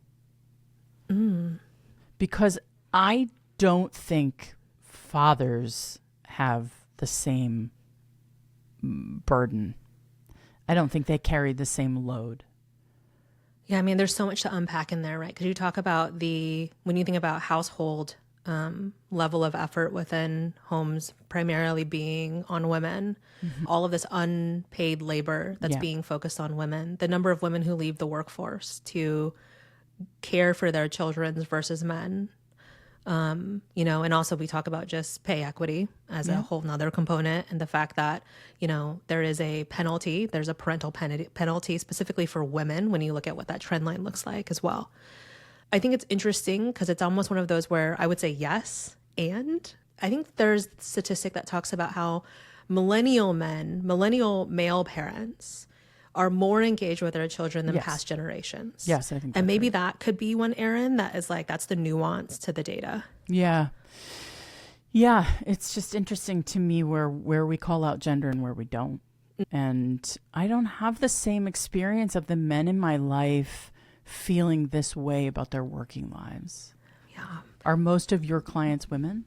Because I don't think fathers have the same burden. I don't think they carry the same load. Yeah, I mean, there's so much to unpack in there, right? Because you talk about when you think about household level of effort within homes primarily being on women, all of this unpaid labor that's being focused on women, the number of women who leave the workforce to care for their children versus men, You know, and also we talk about just pay equity as a whole nother component, and the fact that, you know, there is a penalty, there's a parental penalty specifically for women when you look at what that trend line looks like as well. I think it's interesting because it's almost one of those where I would say yes. And I think there's a statistic that talks about how millennial male parents are more engaged with their children than past generations. Yes, I think and maybe that could be one, Erin, that is like, that's the nuance to the data. Yeah. Yeah. It's just interesting to me where we call out gender and where we don't. And I don't have the same experience of the men in my life feeling this way about their working lives. Yeah. Are most of your clients women?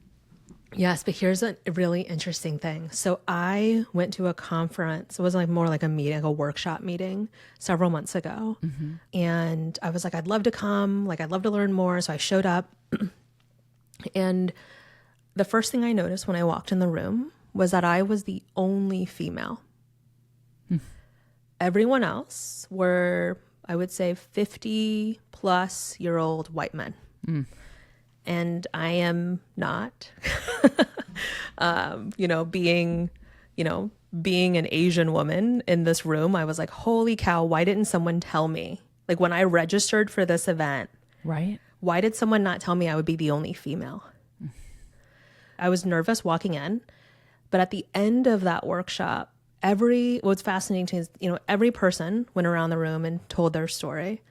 Yes, but here's a really interesting thing. So I went to a conference. It was like more like a meeting, like a workshop meeting several months ago. And I was like, I'd love to come. Like, I'd love to learn more. So I showed up. And the first thing I noticed when I walked in the room was that I was the only female. Everyone else were, I would say, 50-plus-year-old white men. And I am not, you know, being an Asian woman in this room. I was like, holy cow, why didn't someone tell me? Like, when I registered for this event, right? Why did someone not tell me I would be the only female? I was nervous walking in, but at the end of that workshop, what's fascinating to me is, you know, every person went around the room and told their story,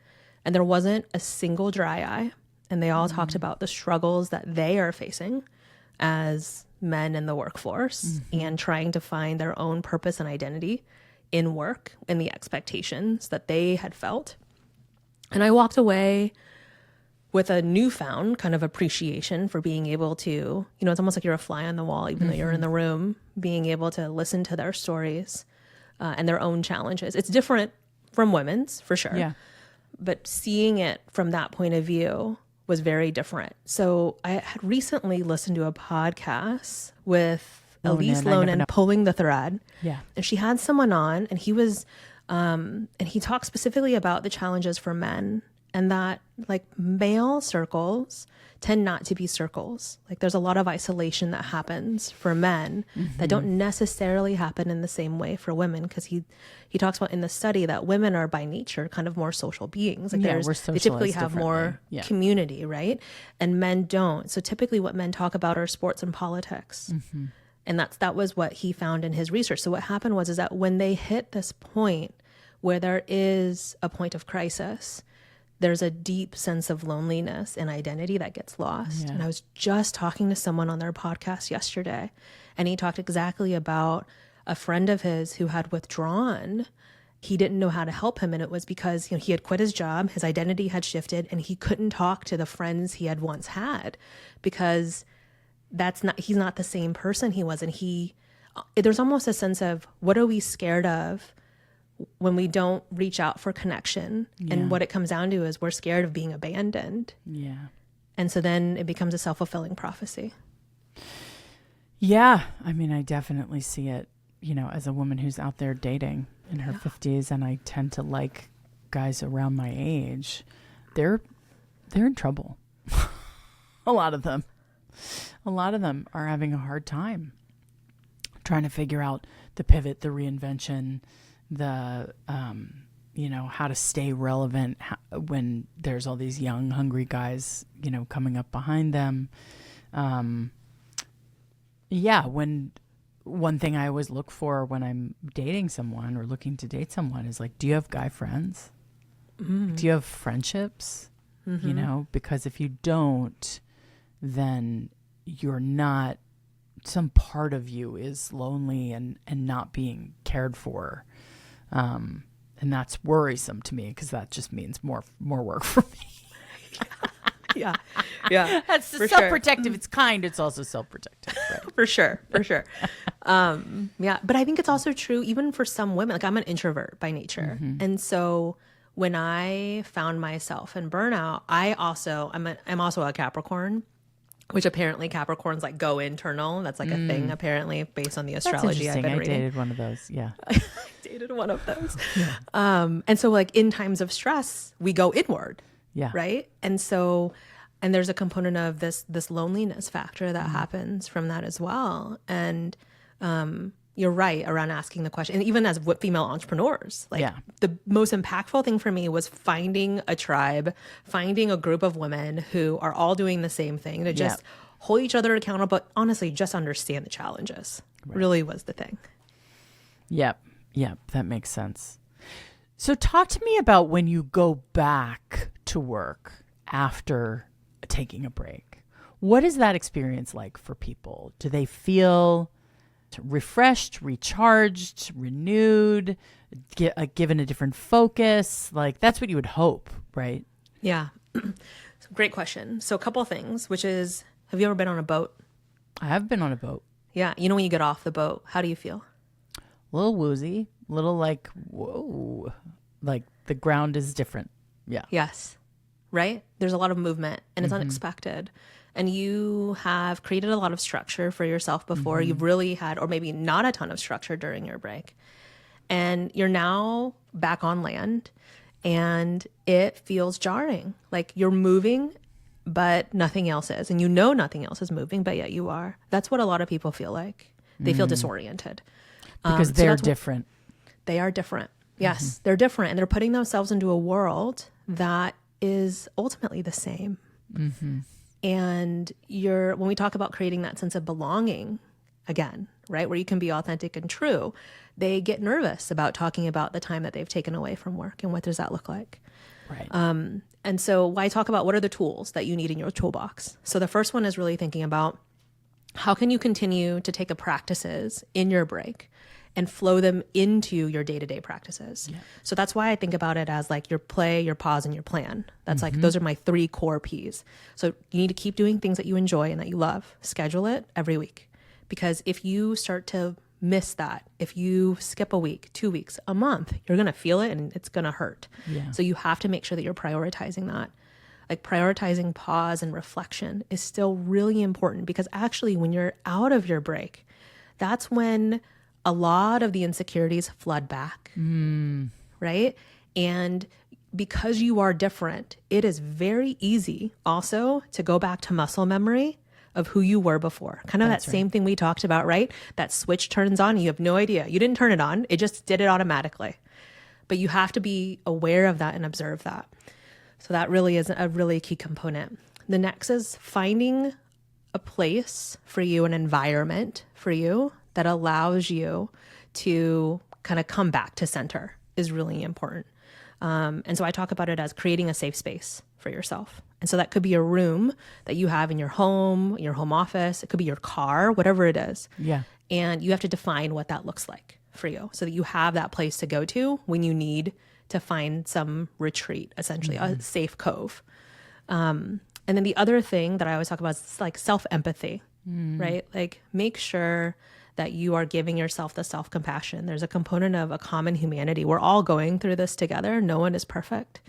and there wasn't a single dry eye. And they all talked about the struggles that they are facing as men in the workforce and trying to find their own purpose and identity in work and the expectations that they had felt. And I walked away with a newfound kind of appreciation for being able to, you know, it's almost like you're a fly on the wall, even though you're in the room, being able to listen to their stories and their own challenges. It's different from women's, for sure. Yeah. But seeing it from that point of view was very different. So I had recently listened to a podcast with Elise Lonan, Pulling the Thread. Yeah. And she had someone on, and he was, and he talked specifically about the challenges for men, and that like male circles tend not to be circles. Like, there's a lot of isolation that happens for men that don't necessarily happen in the same way for women. Because he talks about in the study that women are by nature kind of more social beings. Like, they typically have more community, right? And men don't. So typically what men talk about are sports and politics. And that was what he found in his research. So what happened is that when they hit this point where there is a point of crisis, there's a deep sense of loneliness and identity that gets lost. Yeah. And I was just talking to someone on their podcast yesterday, and he talked exactly about a friend of his who had withdrawn. He didn't know how to help him, and it was because, you know, he had quit his job, his identity had shifted, and he couldn't talk to the friends he had once had because he's not the same person he was. And there's almost a sense of, what are we scared of when we don't reach out for connection? And what it comes down to is we're scared of being abandoned. Yeah. And so then it becomes a self-fulfilling prophecy. Yeah. I mean, I definitely see it, you know, as a woman who's out there dating in her 50s, and I tend to like guys around my age. They're in trouble. A lot of them are having a hard time trying to figure out the pivot, the reinvention, the, you know, how to stay relevant when there's all these young, hungry guys, you know, coming up behind them. When one thing I always look for when I'm dating someone or looking to date someone is like, do you have guy friends? Do you have friendships? You know, because if you don't, then you're not, some part of you is lonely and not being cared for. And that's worrisome to me because that just means more work for me. Yeah. That's self-protective. It's kind. It's also self-protective. Right? For sure. But I think it's also true even for some women. Like, I'm an introvert by nature. And so when I found myself in burnout, I'm also a Capricorn, which apparently Capricorns like go internal. That's like a thing apparently based on the astrology I've been reading. I dated one of those. Yeah. I dated one of those. And so like in times of stress, we go inward. Yeah. Right. And so And there's a component of this loneliness factor that happens from that as well. And you're right around asking the question. And even as female entrepreneurs, like the most impactful thing for me was finding a tribe, finding a group of women who are all doing the same thing to just hold each other accountable, but honestly, just understand the challenges really was the thing. Yep. That makes sense. So talk to me about when you go back to work after taking a break. What is that experience like for people? Do they feel refreshed, recharged, renewed, given a different focus? Like that's what you would hope, right? Yeah. Great question. So a couple of things, which is, have you ever been on a boat? I have been on a boat. Yeah. You know, when you get off the boat, how do you feel? A little woozy, a little like, whoa, like the ground is different. Yeah. Yes. Right? There's a lot of movement and it's unexpected. And you have created a lot of structure for yourself before. You've really had, or maybe not a ton of structure during your break. And you're now back on land and it feels jarring. Like you're moving, but nothing else is. And you know nothing else is moving, but yet you are. That's what a lot of people feel like. They feel disoriented. Because they're different. They are different. Yes, they're different. And they're putting themselves into a world that is ultimately the same. And when we talk about creating that sense of belonging again, right, where you can be authentic and true, they get nervous about talking about the time that they've taken away from work and what does that look like. Right. And so I talk about what are the tools that you need in your toolbox. So the first one is really thinking about how can you continue to take the practices in your break and flow them into your day-to-day practices. Yeah. So that's why I think about it as like your play, your pause, and your plan. That's like, those are my 3 core Ps. So you need to keep doing things that you enjoy and that you love. Schedule it every week. Because if you start to miss that, if you skip a week, 2 weeks, a month, you're going to feel it and it's going to hurt. Yeah. So you have to make sure that you're prioritizing that. Like prioritizing pause and reflection is still really important because actually when you're out of your break, that's when a lot of the insecurities flood back, right? And because you are different, it is very easy also to go back to muscle memory of who you were before. Kind of that same thing we talked about, right? That switch turns on, you have no idea. You didn't turn it on, it just did it automatically. But you have to be aware of that and observe that. So that really is a really key component. The next is finding a place for you, an environment for you that allows you to kind of come back to center is really important. And so I talk about it as creating a safe space for yourself. And so that could be a room that you have in your home office. It could be your car, whatever it is. Yeah. And you have to define what that looks like for you so that you have that place to go to when you need to find some retreat, essentially a safe cove. And then the other thing that I always talk about is like self-empathy, right? Like make sure that you are giving yourself the self-compassion. There's a component of a common humanity. We're all going through this together. No one is perfect.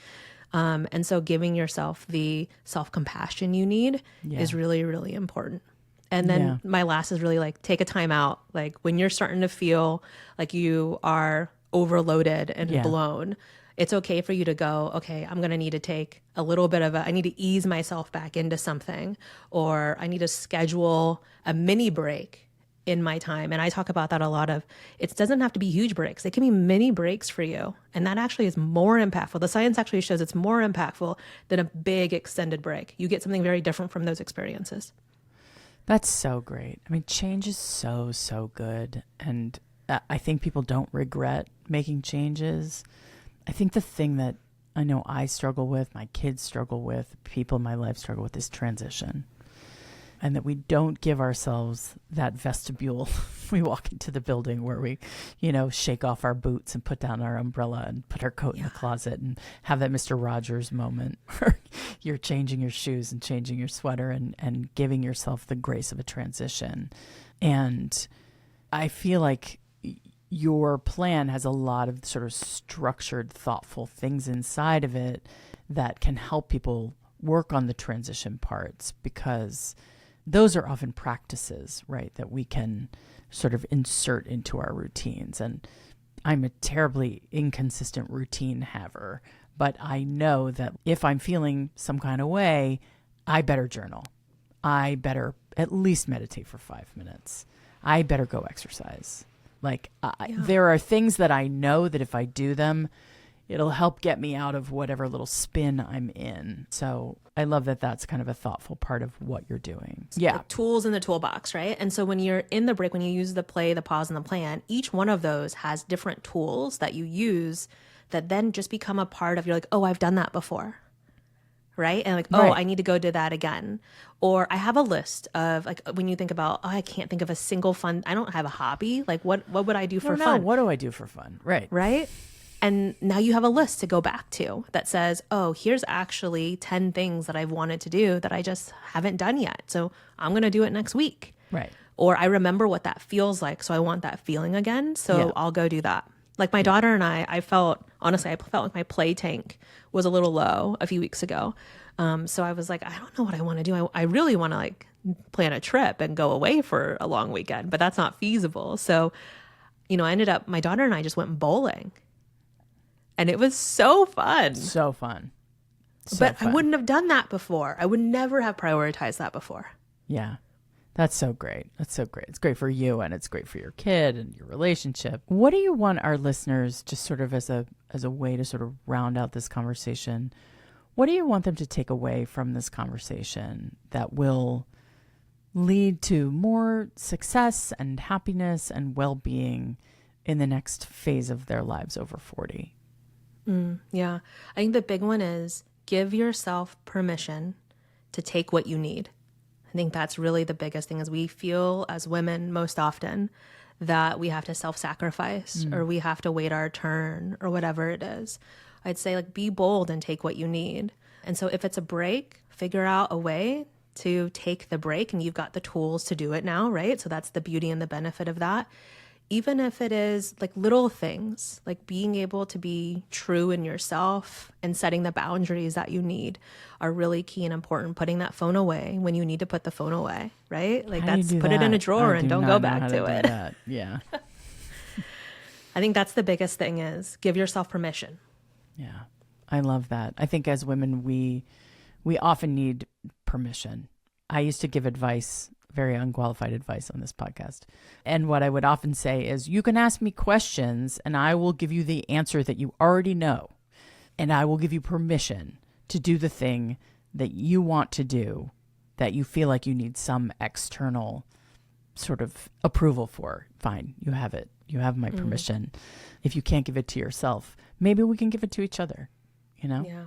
And so giving yourself the self-compassion you need is really, really important. And then my last is really like take a time out. Like when you're starting to feel like you are overloaded and blown, it's okay for you to go, okay, I'm going to need to take a little bit of I need to ease myself back into something, or I need to schedule a mini break in my time. And I talk about that a lot of, it doesn't have to be huge breaks. It can be mini breaks for you. And that actually is more impactful. The science actually shows it's more impactful than a big extended break. You get something very different from those experiences. That's so great. I mean, change is so good. And I think people don't regret making changes. I think the thing that I know I struggle with, my kids struggle with, people in my life struggle with is transition. And that we don't give ourselves that vestibule. We walk into the building where we, shake off our boots and put down our umbrella and put our coat in the closet and have that Mr. Rogers moment where you're changing your shoes and changing your sweater and giving yourself the grace of a transition. And I feel like your plan has a lot of sort of structured, thoughtful things inside of it that can help people work on the transition parts, because those are often practices, right, that we can sort of insert into our routines. And I'm a terribly inconsistent routine haver, but I know that if I'm feeling some kind of way, I better journal. I better at least meditate for 5 minutes. I better go exercise. Like, there are things that I know that if I do them, it'll help get me out of whatever little spin I'm in. So I love that that's kind of a thoughtful part of what you're doing. Yeah. The tools in the toolbox, right? And so when you're in the break, when you use the play, the pause, and the plan, each one of those has different tools that you use that then just become a part of, you're like, oh, I've done that before. Right? And like, oh, right. I need to go do that again. Or I have a list of, like, when you think about, oh, I can't think of a single fun, I don't have a hobby. Like, what would I do for fun? What do I do for fun? Right. Right? And now you have a list to go back to that says, oh, here's actually 10 things that I've wanted to do that I just haven't done yet. So I'm going to do it next week. Right. Or I remember what that feels like. So I want that feeling again. So I'll go do that. Like my daughter and I felt like my play tank was a little low a few weeks ago. So I was like, I don't know what I want to do. I really want to like plan a trip and go away for a long weekend, but that's not feasible. So, my daughter and I just went bowling. And it was so fun. So fun. I wouldn't have done that before. I would never have prioritized that before. Yeah. That's so great. That's so great. It's great for you and it's great for your kid and your relationship. What do you want our listeners, just sort of as a way to sort of round out this conversation, what do you want them to take away from this conversation that will lead to more success and happiness and well-being in the next phase of their lives over 40? Yeah. I think the big one is give yourself permission to take what you need. I think that's really the biggest thing, is we feel as women most often that we have to self-sacrifice or we have to wait our turn or whatever it is. I'd say, like, be bold and take what you need. And so if it's a break, figure out a way to take the break, and you've got the tools to do it now, right? So that's the beauty and the benefit of that. Even if it is like little things, like being able to be true in yourself and setting the boundaries that you need are really key and important. Putting that phone away when you need to put the phone away, right? Like, put it in a drawer and don't go back to it. Yeah. I think that's the biggest thing, is give yourself permission. Yeah. I love that. I think as women, we often need permission. I used to give advice, very unqualified advice on this podcast. And what I would often say is, you can ask me questions and I will give you the answer that you already know. And I will give you permission to do the thing that you want to do, that you feel like you need some external sort of approval for. Fine, you have it. You have my permission. If you can't give it to yourself, maybe we can give it to each other, Yeah.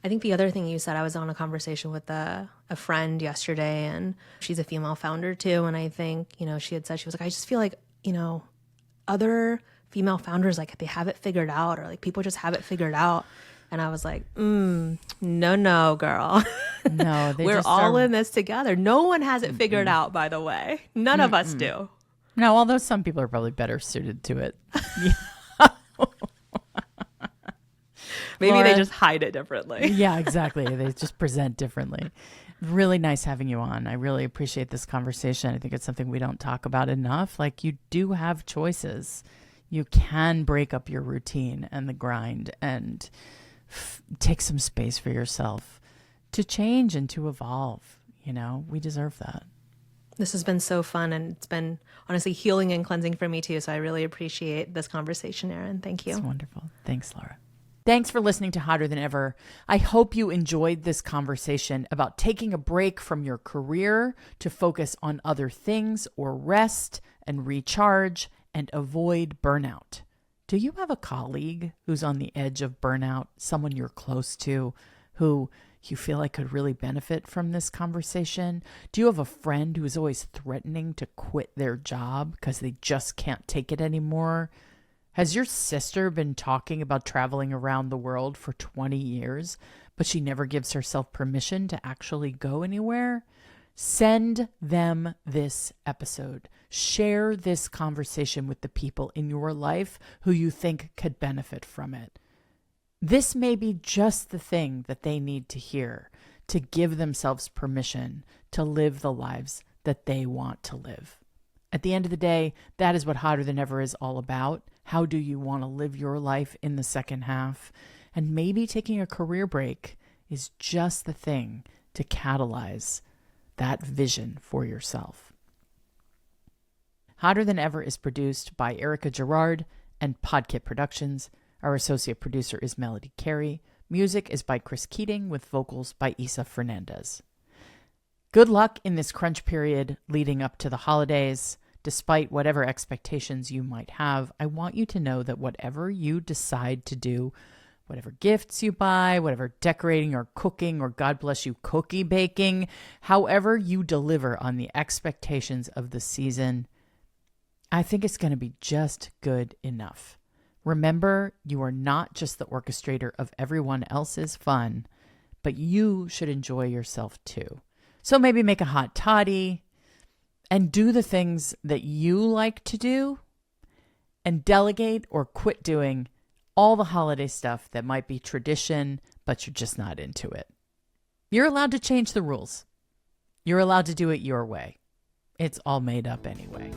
I think the other thing you said, I was on a conversation with a friend yesterday, and she's a female founder too. And I think, she had said, she was like, I just feel like, other female founders, like, they have it figured out, or like people just have it figured out. And I was like, no, girl. No, we're all in this together. No one has it figured out, by the way. None of us do. No, although some people are probably better suited to it. Maybe Laura, they just hide it differently. Yeah, exactly. They just present differently. Really nice having you on. I really appreciate this conversation. I think it's something we don't talk about enough. Like, you do have choices. You can break up your routine and the grind and take some space for yourself to change and to evolve. We deserve that. This has been so fun, and it's been honestly healing and cleansing for me too. So I really appreciate this conversation, Erin. Thank you. It's wonderful. Thanks, Laura. Thanks for listening to Hotter Than Ever. I hope you enjoyed this conversation about taking a break from your career to focus on other things, or rest and recharge and avoid burnout. Do you have a colleague who's on the edge of burnout, someone you're close to who you feel like could really benefit from this conversation? Do you have a friend who is always threatening to quit their job because they just can't take it anymore? Has your sister been talking about traveling around the world for 20 years, but she never gives herself permission to actually go anywhere? Send them this episode. Share this conversation with the people in your life who you think could benefit from it. This may be just the thing that they need to hear to give themselves permission to live the lives that they want to live. At the end of the day, that is what Hotter Than Ever is all about. How do you want to live your life in the second half? And maybe taking a career break is just the thing to catalyze that vision for yourself. Hotter Than Ever is produced by Erica Gerard and Podkit Productions. Our associate producer is Melody Carey. Music is by Chris Keating with vocals by Isa Fernandez. Good luck in this crunch period leading up to the holidays. Despite whatever expectations you might have, I want you to know that whatever you decide to do, whatever gifts you buy, whatever decorating or cooking, or God bless you, cookie baking, however you deliver on the expectations of the season, I think it's going to be just good enough. Remember, you are not just the orchestrator of everyone else's fun, but you should enjoy yourself too. So maybe make a hot toddy and do the things that you like to do, and delegate or quit doing all the holiday stuff that might be tradition, but you're just not into it. You're allowed to change the rules. You're allowed to do it your way. It's all made up anyway.